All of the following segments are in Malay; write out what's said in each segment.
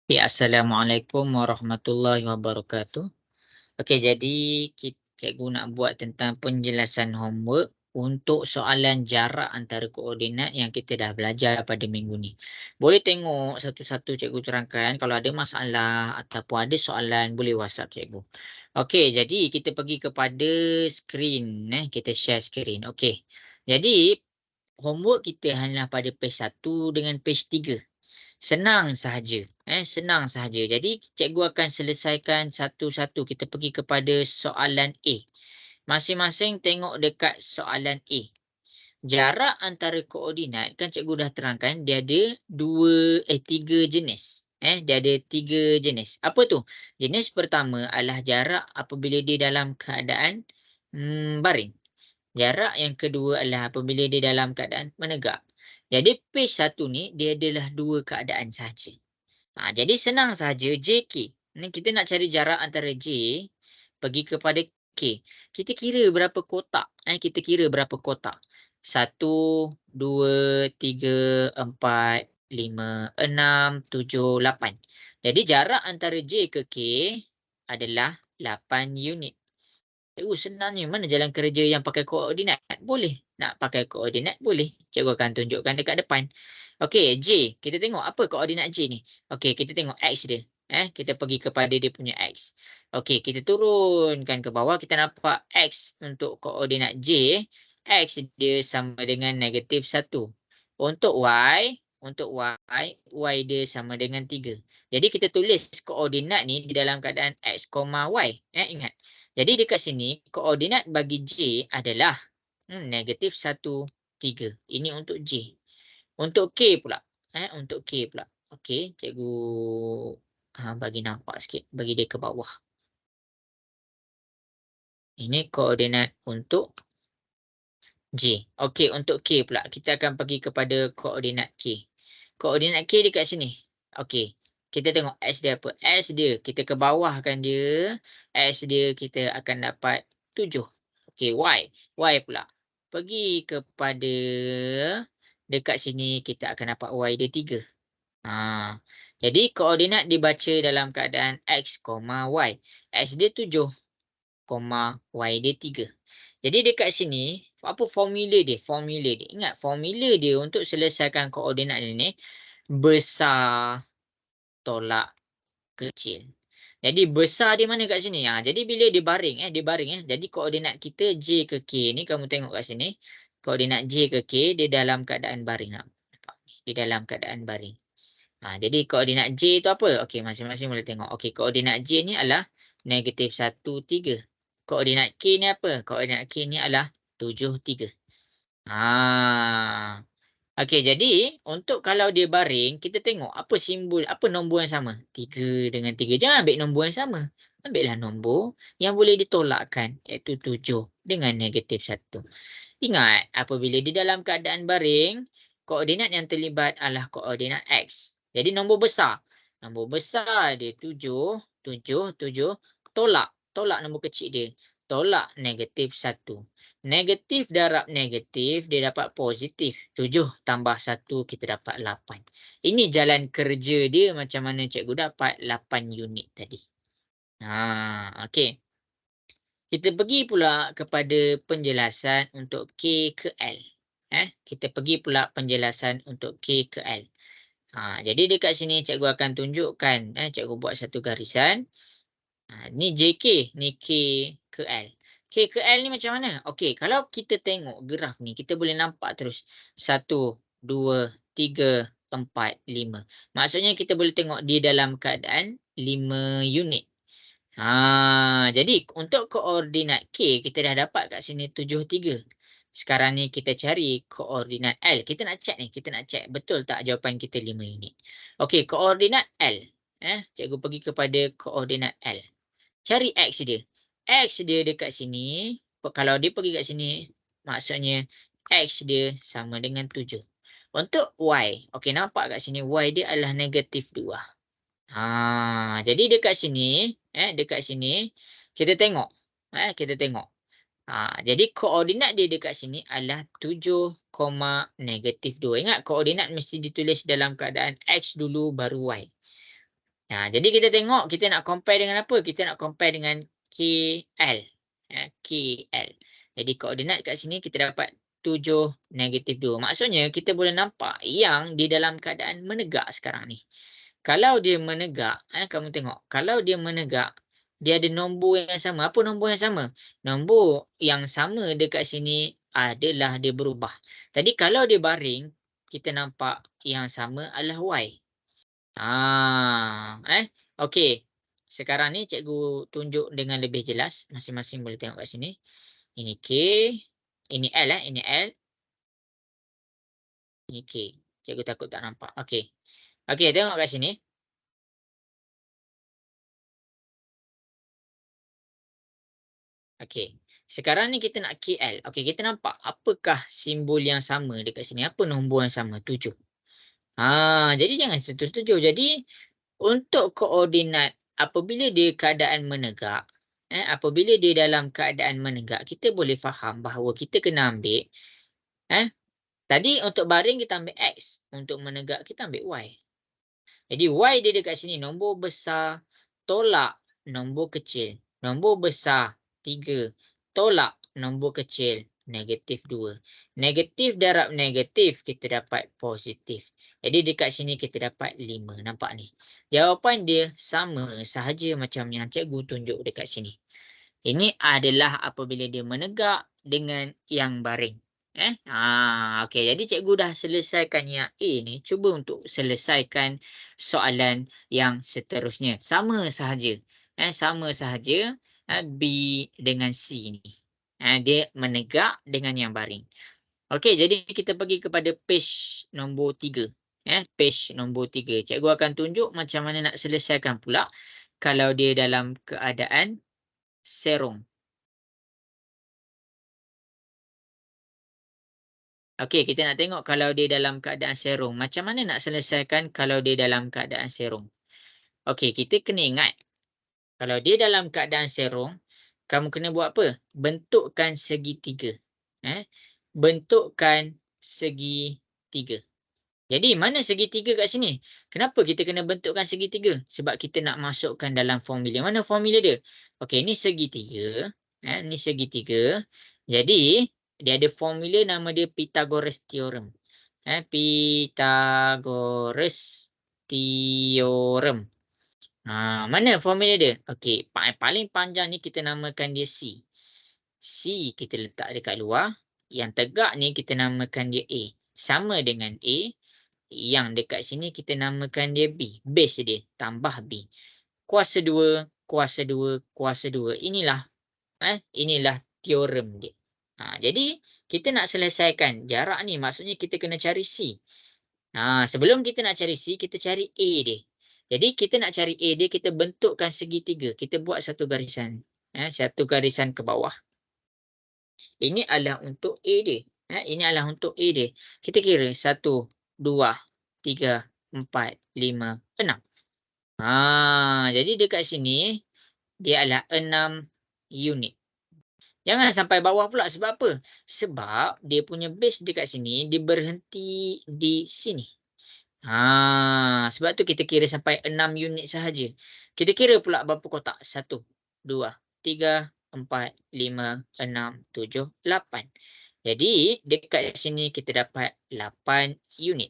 Ya, Assalamualaikum warahmatullahi wabarakatuh. Okey, jadi cikgu nak buat tentang penjelasan homework untuk soalan jarak antara koordinat yang kita dah belajar pada minggu ni. Boleh tengok satu-satu cikgu terangkan. Kalau ada masalah ataupun ada soalan, boleh WhatsApp cikgu. Okey, jadi kita pergi kepada skrin, kita share skrin. Okey, jadi homework kita hanyalah pada page 1 dengan page 3. Senang sahaja, senang sahaja. Jadi cikgu akan selesaikan satu-satu. Kita pergi kepada soalan A. Masing-masing tengok dekat soalan A. Jarak antara koordinat, kan cikgu dah terangkan dia ada tiga jenis. Dia ada tiga jenis. Apa tu? Jenis pertama adalah jarak apabila dia dalam keadaan baring. Jarak yang kedua adalah apabila dia dalam keadaan menegak. Jadi page 1 ni dia adalah dua keadaan sahaja. Jadi senang sahaja JK. Ni kita nak cari jarak antara J pergi kepada K. Kita kira berapa kotak. Kita kira berapa kotak. 1, 2, 3, 4, 5, 6, 7, 8. Jadi jarak antara J ke K adalah 8 unit. Senangnya mana jalan kerja yang pakai koordinat? Boleh. Nak pakai koordinat? Boleh. Cikgu akan tunjukkan dekat depan. Okey, J. Kita tengok apa koordinat J ni. Okey, kita tengok X dia. Kita pergi kepada dia punya X. Okey, kita turunkan ke bawah. Kita nampak X untuk koordinat J. X dia sama dengan -1. Untuk Y dia sama dengan 3. Jadi kita tulis koordinat ni di dalam keadaan X, Y. Ingat. Jadi dekat sini koordinat bagi J adalah -1, 3. Ini untuk J. Untuk K pula. Untuk K pula. Okey, cikgu bagi nampak sikit, bagi dia ke bawah. Ini koordinat untuk J. Okey, untuk K pula kita akan pergi kepada koordinat K. Koordinat K dekat sini. Okey. Kita tengok S dia apa? S dia kita ke bawahkan dia. S dia kita akan dapat 7. Okey, Y. Y pula. Pergi kepada dekat sini kita akan dapat Y dia 3. Jadi koordinat dibaca dalam keadaan X, Y. X dia 7, Y dia 3. Jadi dekat sini apa formula dia? Formula dia. Ingat formula dia untuk selesaikan koordinat ni besar tolak kecil. Jadi besar di mana kat sini? Jadi bila dia baring dia baring. Jadi koordinat kita J ke K ni kamu tengok kat sini. Koordinat J ke K dia dalam keadaan baring. Nampak ni. Dia dalam keadaan baring. Jadi koordinat J tu apa? Okey, masing-masing boleh tengok. Okey, koordinat J ni adalah -1, 3. Koordinat K ni apa? Koordinat K ni adalah 7, 3. Okey, jadi untuk kalau dia baring, kita tengok apa simbol, apa nombor yang sama? 3 dengan 3. Jangan ambil nombor yang sama. Ambillah nombor yang boleh ditolakkan, iaitu 7 dengan -1. Ingat, apabila di dalam keadaan baring, koordinat yang terlibat adalah koordinat X. Jadi nombor besar. Nombor besar dia 7, 7, 7. Tolak nombor kecil dia. Tolak -1. Negatif darab negatif, dia dapat positif. 7 tambah 1, kita dapat 8. Ini jalan kerja dia macam mana cikgu dapat 8 unit tadi. Okey. Kita pergi pula kepada penjelasan untuk K ke L. Kita pergi pula penjelasan untuk K ke L. Jadi dekat sini cikgu akan tunjukkan. Cikgu buat satu garisan. Ni JK, ni K ke L. K ke L ni macam mana? Okey, kalau kita tengok graf ni, kita boleh nampak terus. 1, 2, 3, 4, 5. Maksudnya kita boleh tengok dia dalam keadaan 5 unit. Jadi untuk koordinat K, kita dah dapat kat sini 7, 3. Sekarang ni kita cari koordinat L. Kita nak check betul tak jawapan kita 5 unit. Okey, koordinat L. Cikgu pergi kepada koordinat L. Cari X dia. X dia dekat sini. Kalau dia pergi kat sini, maksudnya X dia sama dengan 7. Untuk Y, okey nampak kat sini Y dia adalah -2. Jadi dekat sini, kita tengok. Kita tengok. Jadi koordinat dia dekat sini adalah 7, -2. Ingat koordinat mesti ditulis dalam keadaan X dulu baru Y. Jadi kita tengok kita nak compare dengan apa? Kita nak compare dengan KL. KL. Jadi koordinat kat sini kita dapat 7, -2. Maksudnya kita boleh nampak yang di dalam keadaan menegak sekarang ni. Kalau dia menegak, kamu tengok. Kalau dia menegak, dia ada nombor yang sama. Apa nombor yang sama? Nombor yang sama dekat sini adalah dia berubah. Tadi kalau dia baring, kita nampak yang sama adalah Y. Okey. Sekarang ni cikgu tunjuk dengan lebih jelas. Masing-masing boleh tengok kat sini. Ini K, ini L ini L, ini K. Cikgu takut tak nampak. Okey. Okey, tengok kat sini. Okey. Sekarang ni kita nak KL. Okey, kita nampak apakah simbol yang sama dekat sini? Apa nombor yang sama? 7. Jadi jangan setuju-setuju. Jadi untuk koordinat apabila dia keadaan menegak, apabila dia dalam keadaan menegak, kita boleh faham bahawa kita kena ambil, tadi untuk baring kita ambil X, untuk menegak kita ambil Y. Jadi Y dia dekat sini nombor besar tolak nombor kecil. Nombor besar 3 tolak nombor kecil -2. Negatif darab negatif kita dapat positif. Jadi dekat sini kita dapat 5. Nampak ni? Jawapan dia sama sahaja macam yang cikgu tunjuk dekat sini. Ini adalah apabila dia menegak dengan yang baring. Okey. Jadi cikgu dah selesaikan yang A ni. Cuba untuk selesaikan soalan yang seterusnya. Sama sahaja. Sama sahaja B dengan C ni. Dia menegak dengan yang baring. Okey, jadi kita pergi kepada page nombor 3. Page nombor 3. Cikgu akan tunjuk macam mana nak selesaikan pula kalau dia dalam keadaan serong. Okey, kita nak tengok kalau dia dalam keadaan serong. Macam mana nak selesaikan kalau dia dalam keadaan serong? Okey, kita kena ingat. Kalau dia dalam keadaan serong, kamu kena buat apa? Bentukkan segitiga. Bentukkan segitiga. Jadi, mana segitiga kat sini? Kenapa kita kena bentukkan segitiga? Sebab kita nak masukkan dalam formula. Mana formula dia? Okey, ni segitiga. Ni segitiga. Jadi, dia ada formula nama dia Pythagoras Theorem. Pythagoras Theorem. Mana formula dia? Okey, paling panjang ni kita namakan dia C. C kita letak dekat luar. Yang tegak ni kita namakan dia A. Sama dengan A. Yang dekat sini kita namakan dia B. Base dia tambah B. Kuasa 2, kuasa 2, kuasa 2. Inilah teorem dia. Jadi kita nak selesaikan jarak ni, maksudnya kita kena cari C. Sebelum kita nak cari C, kita cari A dia. Jadi kita nak cari A dia, kita bentukkan segitiga. Kita buat satu garisan. Satu garisan ke bawah. Ini adalah untuk A dia. Ini adalah untuk A dia. Kita kira 1, 2, 3, 4, 5, 6. Jadi dekat sini dia adalah 6 unit. Jangan sampai bawah pula. Sebab apa? Sebab dia punya base dekat sini dia berhenti di sini. Sebab tu kita kira sampai 6 unit sahaja. Kita kira pula berapa kotak? 1, 2, 3, 4, 5, 6, 7, 8. Jadi dekat sini kita dapat 8 unit.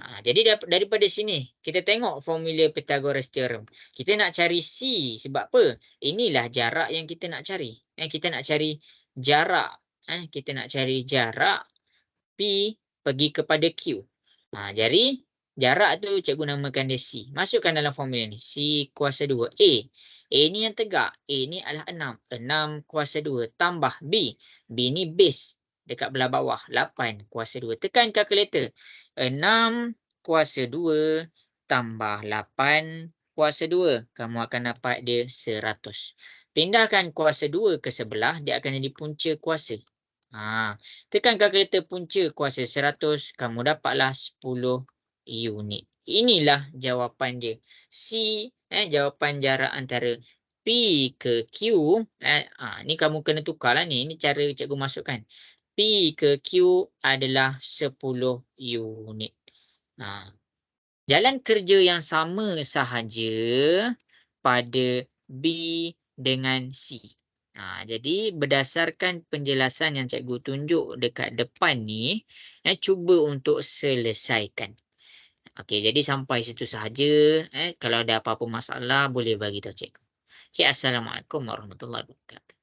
Jadi daripada sini kita tengok formula Pythagoras Theorem. Kita nak cari C sebab apa? Inilah jarak yang kita nak cari. Kita nak cari jarak. Kita nak cari jarak P pergi kepada Q. Jadi jarak tu cikgu namakan dia C. Masukkan dalam formula ni. C kuasa 2. A. A ni yang tegak. A ni adalah 6. 6 kuasa 2 tambah B. B ni base dekat belah bawah. 8 kuasa 2. Tekan kalkulator. 6 kuasa 2 tambah 8 kuasa 2. Kamu akan dapat dia 100. Pindahkan kuasa 2 ke sebelah. Dia akan jadi punca kuasa. Tekan kalkulator punca kuasa 100, kamu dapatlah 10 unit. Inilah jawapan dia. C, jawapan jarak antara P ke Q. Ni kamu kena tukarlah ni. Ini cara cikgu masukkan. P ke Q adalah 10 unit. Jalan kerja yang sama sahaja pada B dengan C. Jadi berdasarkan penjelasan yang cikgu tunjuk dekat depan ni, cuba untuk selesaikan. Okey, jadi sampai situ sahaja. Kalau ada apa-apa masalah boleh bagi tahu cikgu. Okey, Assalamualaikum warahmatullahi wabarakatuh.